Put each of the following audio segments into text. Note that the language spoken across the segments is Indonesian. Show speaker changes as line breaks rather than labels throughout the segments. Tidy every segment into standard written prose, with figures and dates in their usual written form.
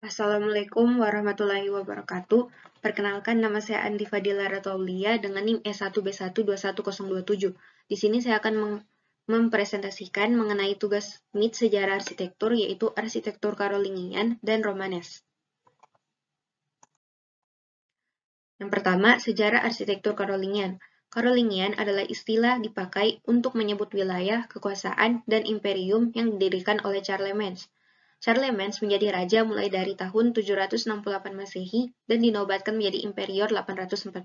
Assalamualaikum warahmatullahi wabarakatuh. Perkenalkan, nama saya Andi Fadila Rataulia dengan NIM S1B1 21027. Di sini saya akan mempresentasikan mengenai tugas MIT Sejarah Arsitektur, yaitu Arsitektur Karolingian dan Romanes. Yang pertama, sejarah arsitektur Karolingian. Karolingian adalah istilah dipakai untuk menyebut wilayah, kekuasaan, dan imperium yang didirikan oleh Charlemagne. Charlemagne menjadi raja mulai dari tahun 768 Masehi dan dinobatkan menjadi Imperior 814.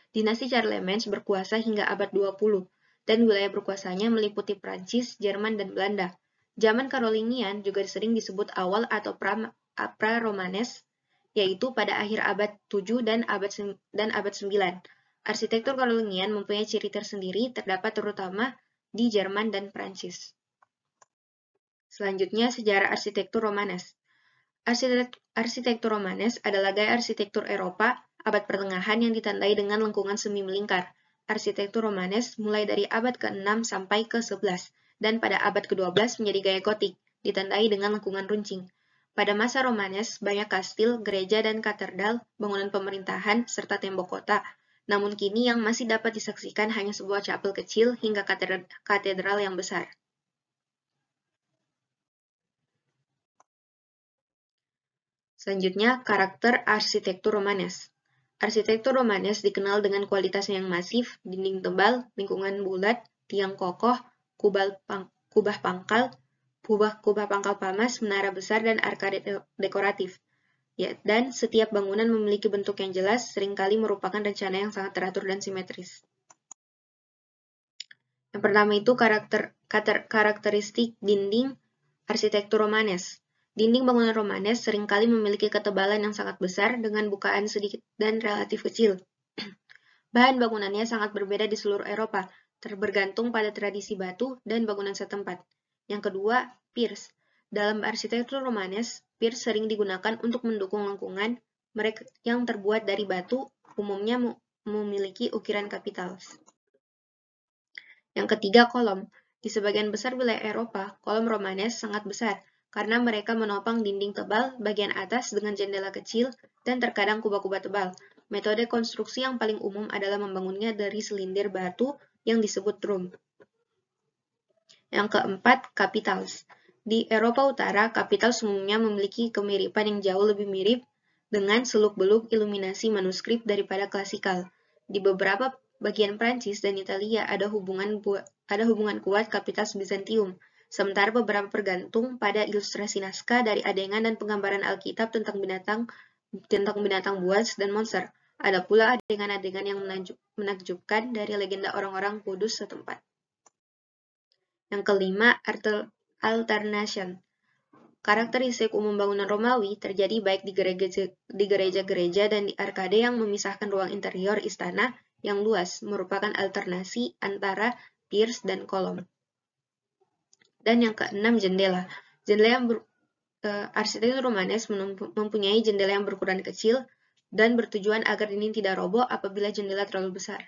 Dinasti Charlemagne berkuasa hingga abad 20, dan wilayah berkuasanya meliputi Prancis, Jerman, dan Belanda. Zaman Karolingian juga sering disebut awal atau pra-Romanes, yaitu pada akhir abad 7 dan abad 9. Arsitektur Karolingian mempunyai ciri tersendiri, terdapat terutama di Jerman dan Prancis. Selanjutnya, sejarah arsitektur Romanes. Arsitektur Romanes adalah gaya arsitektur Eropa abad pertengahan yang ditandai dengan lengkungan semi melingkar. Arsitektur Romanes mulai dari abad ke-6 sampai ke-11, dan pada abad ke-12 menjadi gaya gotik, ditandai dengan lengkungan runcing. Pada masa Romanes, banyak kastil, gereja, dan katedral, bangunan pemerintahan, serta tembok kota. Namun kini yang masih dapat disaksikan hanya sebuah chapel kecil hingga katedral yang besar. Selanjutnya, karakter arsitektur Romanes. Arsitektur Romanes dikenal dengan kualitasnya yang masif, dinding tebal, lingkungan bulat, tiang kokoh, kubah pangkal pamas, menara besar, dan arkade dekoratif. Ya, dan setiap bangunan memiliki bentuk yang jelas, seringkali merupakan rencana yang sangat teratur dan simetris. Yang pertama itu karakteristik dinding arsitektur Romanes. Dinding bangunan Romanes seringkali memiliki ketebalan yang sangat besar dengan bukaan sedikit dan relatif kecil. Bahan bangunannya sangat berbeda di seluruh Eropa, bergantung pada tradisi batu dan bangunan setempat. Yang kedua, piers. Dalam arsitektur Romanes, piers sering digunakan untuk mendukung lengkungan. Mereka yang terbuat dari batu umumnya memiliki ukiran kapitals. Yang ketiga, kolom. Di sebagian besar wilayah Eropa, kolom Romanes sangat besar karena mereka menopang dinding tebal bagian atas dengan jendela kecil dan terkadang kubah-kubah tebal. Metode konstruksi yang paling umum adalah membangunnya dari selindir batu yang disebut drum. Yang keempat, capitals. Di Eropa Utara, capitals umumnya memiliki kemiripan yang jauh lebih mirip dengan seluk-beluk iluminasi manuskrip daripada klasikal. Di beberapa bagian Prancis dan Italia ada hubungan kuat capitals Bizantium, sementara beberapa bergantung pada ilustrasi naskah dari adengan dan penggambaran Alkitab tentang binatang buas dan monster. Ada pula adegan-adegan yang menakjubkan dari legenda orang-orang kudus setempat. Yang kelima, alternation. Karakteristik umum bangunan Romawi terjadi baik di gereja-gereja dan di arkade yang memisahkan ruang interior istana yang luas, merupakan alternasi antara piers dan kolom. Dan yang keenam, jendela. Arsitektur Romanes mempunyai jendela yang berukuran kecil dan bertujuan agar dinding tidak roboh apabila jendela terlalu besar.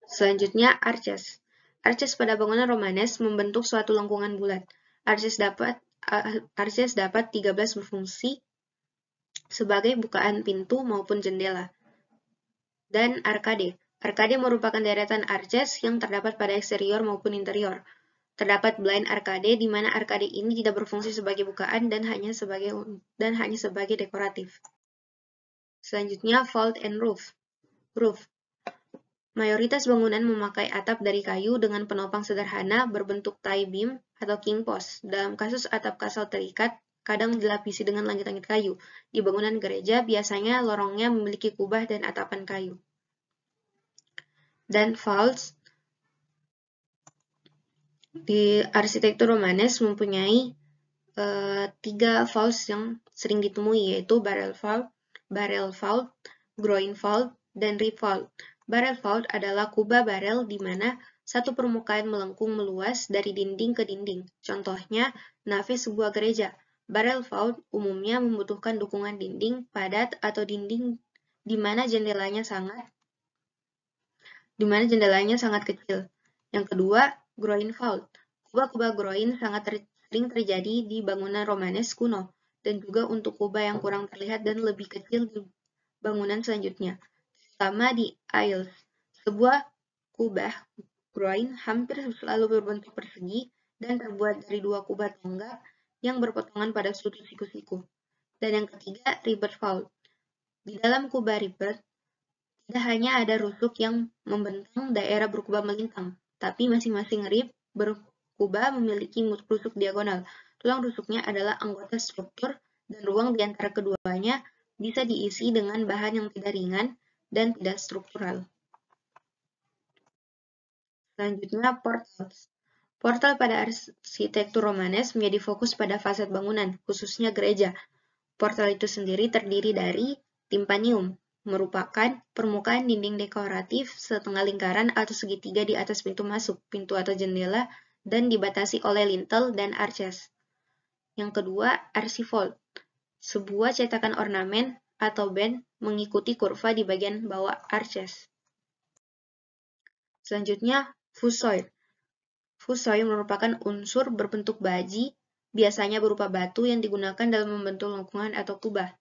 Selanjutnya, arches. Arches pada bangunan Romanes membentuk suatu lengkungan bulat. Arches dapat 13 berfungsi sebagai bukaan pintu maupun jendela. Dan arkade. Arkade merupakan deretan arches yang terdapat pada eksterior maupun interior. Terdapat blind arkade di mana arkade ini tidak berfungsi sebagai bukaan dan hanya sebagai dekoratif. Selanjutnya, vault and roof. Mayoritas bangunan memakai atap dari kayu dengan penopang sederhana berbentuk tie beam atau king post. Dalam kasus atap kasal terikat, kadang dilapisi dengan langit-langit kayu. Di bangunan gereja, biasanya lorongnya memiliki kubah dan atapan kayu. Dan vaults. Di arsitektur Romanes mempunyai 3 vaults yang sering ditemui, yaitu barrel vault, groin vault, dan rib vault. Barrel vault adalah kubah barel di mana satu permukaan melengkung meluas dari dinding ke dinding. Contohnya, nave sebuah gereja. Barrel vault umumnya membutuhkan dukungan dinding padat atau dinding di mana jendelanya sangat kecil. Yang kedua, groin vault. Kubah-kubah groin sering terjadi di bangunan Romanes kuno, dan juga untuk kubah yang kurang terlihat dan lebih kecil di bangunan selanjutnya, terutama di aisles. Sebuah kubah groin hampir selalu berbentuk persegi dan terbuat dari dua kubah tangga yang berpotongan pada sudut siku-siku. Dan yang ketiga, ribbed vault. Di dalam kubah ribbed, tidak hanya ada rusuk yang membentang daerah berkubah melintang, tapi masing-masing rib berkubah memiliki rusuk diagonal. Tulang rusuknya adalah anggota struktur, dan ruang di antara keduanya bisa diisi dengan bahan yang tidak ringan dan tidak struktural. Selanjutnya, portals. Portal pada arsitektur Romanes menjadi fokus pada fasad bangunan, khususnya gereja. Portal itu sendiri terdiri dari timpanium, merupakan permukaan dinding dekoratif setengah lingkaran atau segitiga di atas pintu masuk, pintu atau jendela, dan dibatasi oleh lintel dan arches. Yang kedua, archivolt, sebuah cetakan ornamen atau band mengikuti kurva di bagian bawah arches. Selanjutnya, fusoid. Fusoid merupakan unsur berbentuk baji, biasanya berupa batu yang digunakan dalam membentuk lengkungan atau kubah.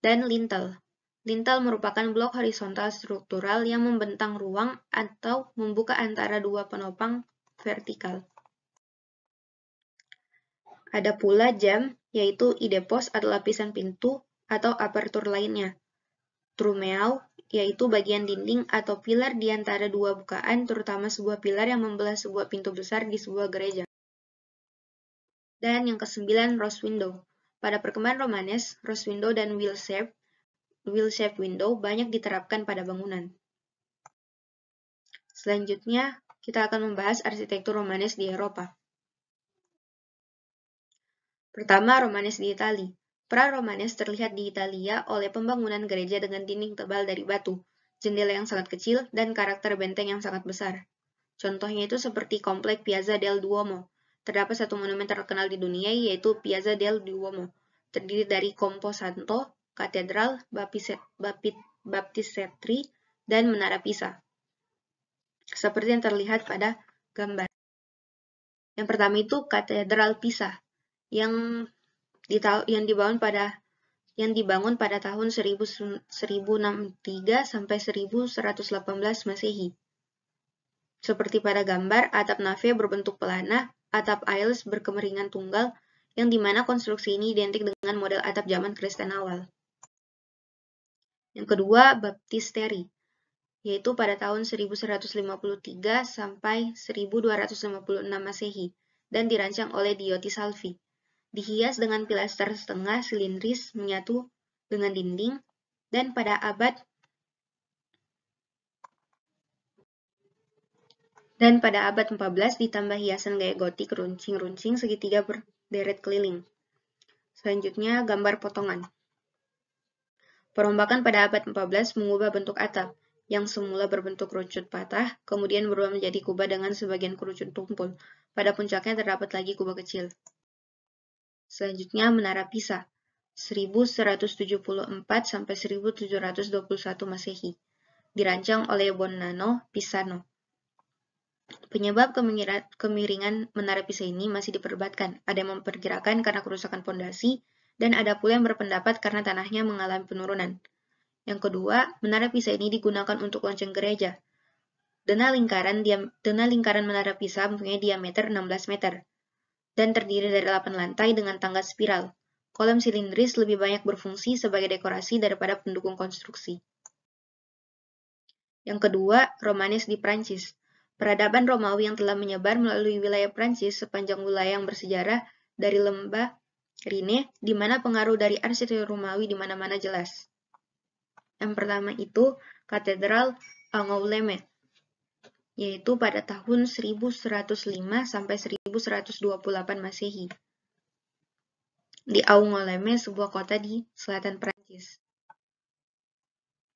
Dan lintel. Lintel merupakan blok horizontal struktural yang membentang ruang atau membuka antara dua penopang vertikal. Ada pula jamb, yaitu idepos atau lapisan pintu atau apertur lainnya. Trumeau, yaitu bagian dinding atau pilar di antara dua bukaan, terutama sebuah pilar yang membelah sebuah pintu besar di sebuah gereja. Dan yang kesembilan, rose window. Pada perkembangan Romanes, rose window dan wheel-shaped window banyak diterapkan pada bangunan. Selanjutnya, kita akan membahas arsitektur Romanes di Eropa. Pertama, Romanes di Italia. Pra-Romanes terlihat di Italia oleh pembangunan gereja dengan dinding tebal dari batu, jendela yang sangat kecil, dan karakter benteng yang sangat besar. Contohnya itu seperti komplek Piazza del Duomo. Terdapat satu monumen terkenal di dunia, yaitu Piazza del Duomo, terdiri dari Camposanto, Katedral, Baptistery, dan Menara Pisa. Seperti yang terlihat pada gambar. Yang pertama itu Katedral Pisa, yang dibangun pada tahun 1063 sampai 1118 Masehi. Seperti pada gambar, atap nave berbentuk pelana, atap aisles berkemeringan tunggal, yang dimana konstruksi ini identik dengan model atap zaman Kristen awal. Yang kedua, Baptistery, yaitu pada tahun 1153 sampai 1256 Masehi, dan dirancang oleh Diotis Salvi. Dihias dengan pilaster setengah silindris menyatu dengan dinding, dan pada abad 14 ditambah hiasan gaya gotik runcing-runcing segitiga berderet keliling. Selanjutnya, gambar potongan. Perombakan pada abad 14 mengubah bentuk atap, yang semula berbentuk kerucut patah, kemudian berubah menjadi kubah dengan sebagian kerucut tumpul. Pada puncaknya terdapat lagi kubah kecil. Selanjutnya, Menara Pisa, 1174 sampai 1721 Masehi, dirancang oleh Bonanno Pisano. Penyebab kemiringan Menara Pisa ini masih diperdebatkan. Ada yang memperkirakan karena kerusakan pondasi, dan ada pula yang berpendapat karena tanahnya mengalami penurunan. Yang kedua, Menara Pisa ini digunakan untuk lonceng gereja. Dena lingkaran Menara Pisa mempunyai diameter 16 meter, dan terdiri dari 8 lantai dengan tangga spiral. Kolom silindris lebih banyak berfungsi sebagai dekorasi daripada pendukung konstruksi. Yang kedua, Romanes di Prancis. Peradaban Romawi yang telah menyebar melalui wilayah Prancis sepanjang wilayah yang bersejarah dari lembah Rhine, di mana pengaruh dari arsitektur Romawi di mana-mana jelas. Yang pertama itu Katedral Angoulême, yaitu pada tahun 1105 sampai 1128 Masehi. Di Angoulême, sebuah kota di selatan Prancis,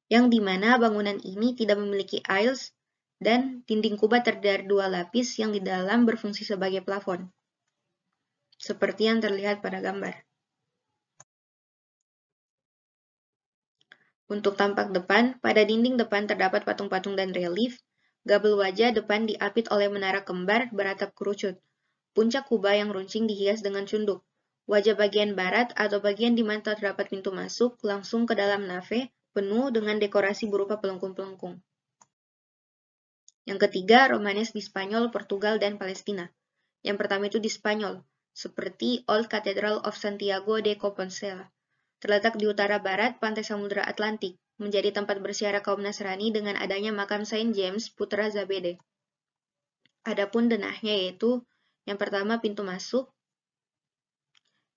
yang dimana bangunan ini tidak memiliki aisles dan dinding kubah terdiri dari dua lapis yang di dalam berfungsi sebagai plafon, seperti yang terlihat pada gambar. Untuk tampak depan, pada dinding depan terdapat patung-patung dan relief. Gabel wajah depan diapit oleh menara kembar beratap kerucut. Puncak kubah yang runcing dihias dengan cunduk. Wajah bagian barat atau bagian di mana terdapat pintu masuk langsung ke dalam nave, penuh dengan dekorasi berupa pelengkung-pelengkung. Yang ketiga, Romanes di Spanyol, Portugal, dan Palestina. Yang pertama itu di Spanyol, seperti Old Cathedral of Santiago de Compostela. Terletak di utara barat pantai Samudra Atlantik, menjadi tempat berziarah kaum Nasrani dengan adanya makam Saint James, putra Zabede. Adapun denahnya yaitu yang pertama pintu masuk,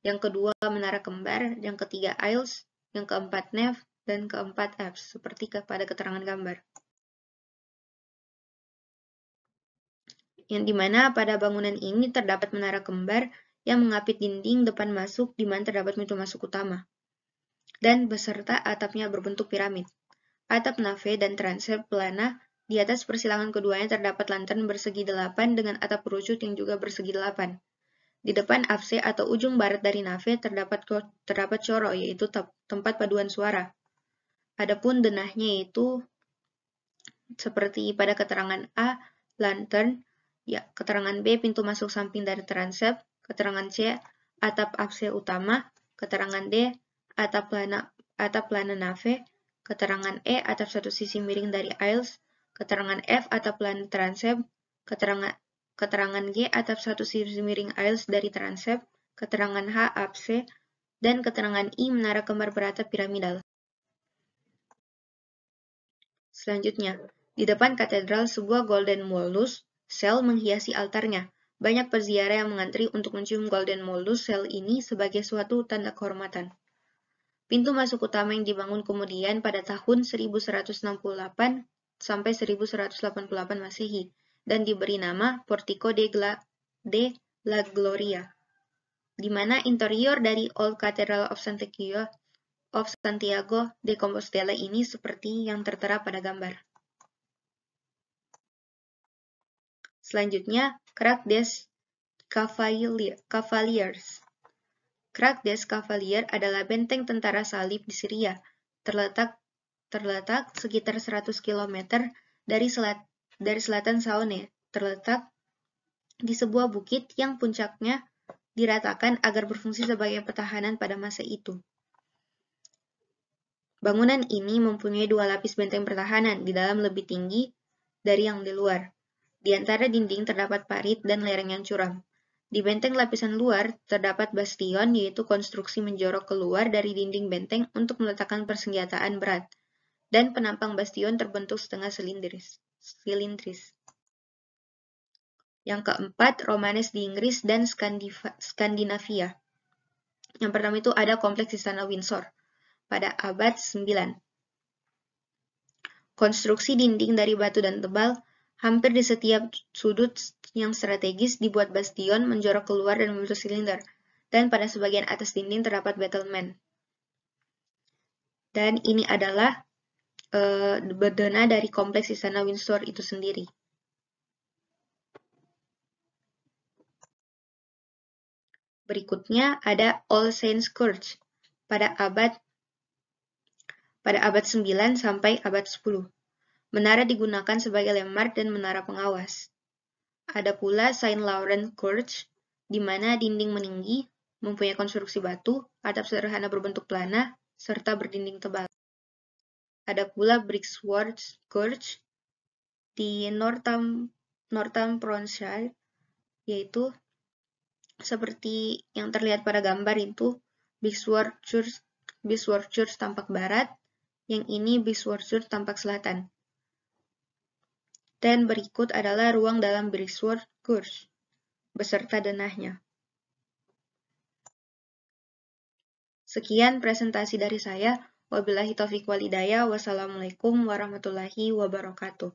yang kedua menara kembar, yang ketiga aisles, yang keempat nave, dan keempat apse, seperti pada keterangan gambar. Yang dimana pada bangunan ini terdapat menara kembar yang mengapit dinding depan masuk di mana terdapat pintu masuk utama, dan beserta atapnya berbentuk piramid. Atap nave dan transept pelana, di atas persilangan keduanya terdapat lantern bersegi 8 dengan atap kerucut yang juga bersegi 8. Di depan apse atau ujung barat dari nave terdapat coro, yaitu tempat paduan suara. Adapun denahnya yaitu seperti pada keterangan A, lantern, ya, keterangan B, pintu masuk samping dari transept, keterangan C, atap apse utama, keterangan D, atap plana nave, keterangan E, atap satu sisi miring dari aisles, keterangan F, atap plana transept, keterangan G, atap satu sisi miring aisles dari transept, keterangan H, apse, dan keterangan I, menara kembar beratap piramidal. Selanjutnya, di depan katedral sebuah golden moldus cell menghiasi altarnya. Banyak peziarah yang mengantri untuk mencium golden moldus cell ini sebagai suatu tanda kehormatan. Pintu masuk utama yang dibangun kemudian pada tahun 1168 sampai 1188 Masehi dan diberi nama Portico de la Gloria, di mana interior dari Old Cathedral of Santiago de Compostela ini seperti yang tertera pada gambar. Selanjutnya, Crag des Cavaliers. Crag des Cavaliers adalah benteng tentara salib di Syria, terletak sekitar 100 km dari selatan Saone, terletak di sebuah bukit yang puncaknya diratakan agar berfungsi sebagai pertahanan pada masa itu. Bangunan ini mempunyai 2 lapis benteng pertahanan di dalam lebih tinggi dari yang di luar. Di antara dinding terdapat parit dan lereng yang curam. Di benteng lapisan luar terdapat bastion, yaitu konstruksi menjorok keluar dari dinding benteng untuk meletakkan persenjataan berat, dan penampang bastion terbentuk setengah silindris. Yang keempat, Romanes di Inggris dan Skandinavia. Yang pertama itu ada kompleks Istana Windsor pada abad 9. Konstruksi dinding dari batu dan tebal, hampir di setiap sudut yang strategis dibuat bastion menjorok keluar dan membentuk silinder, dan pada sebagian atas dinding terdapat battlement. Dan ini adalah bedana dari kompleks Istana Windsor itu sendiri. Berikutnya ada All Saints Church pada abad 9 sampai abad 10. Menara digunakan sebagai landmark dan menara pengawas. Ada pula Saint Laurent Church, di mana dinding meninggi, mempunyai konstruksi batu, atap sederhana berbentuk pelana, serta berdinding tebal. Ada pula Brixworth Church di Northamptonshire, yaitu seperti yang terlihat pada gambar itu, Brixworth Church tampak barat, yang ini Brixworth Church tampak selatan. Dan berikut adalah ruang dalam Brixworth Church, beserta denahnya. Sekian presentasi dari saya. Wabillahi taufiq wal hidayah. Wassalamualaikum warahmatullahi wabarakatuh.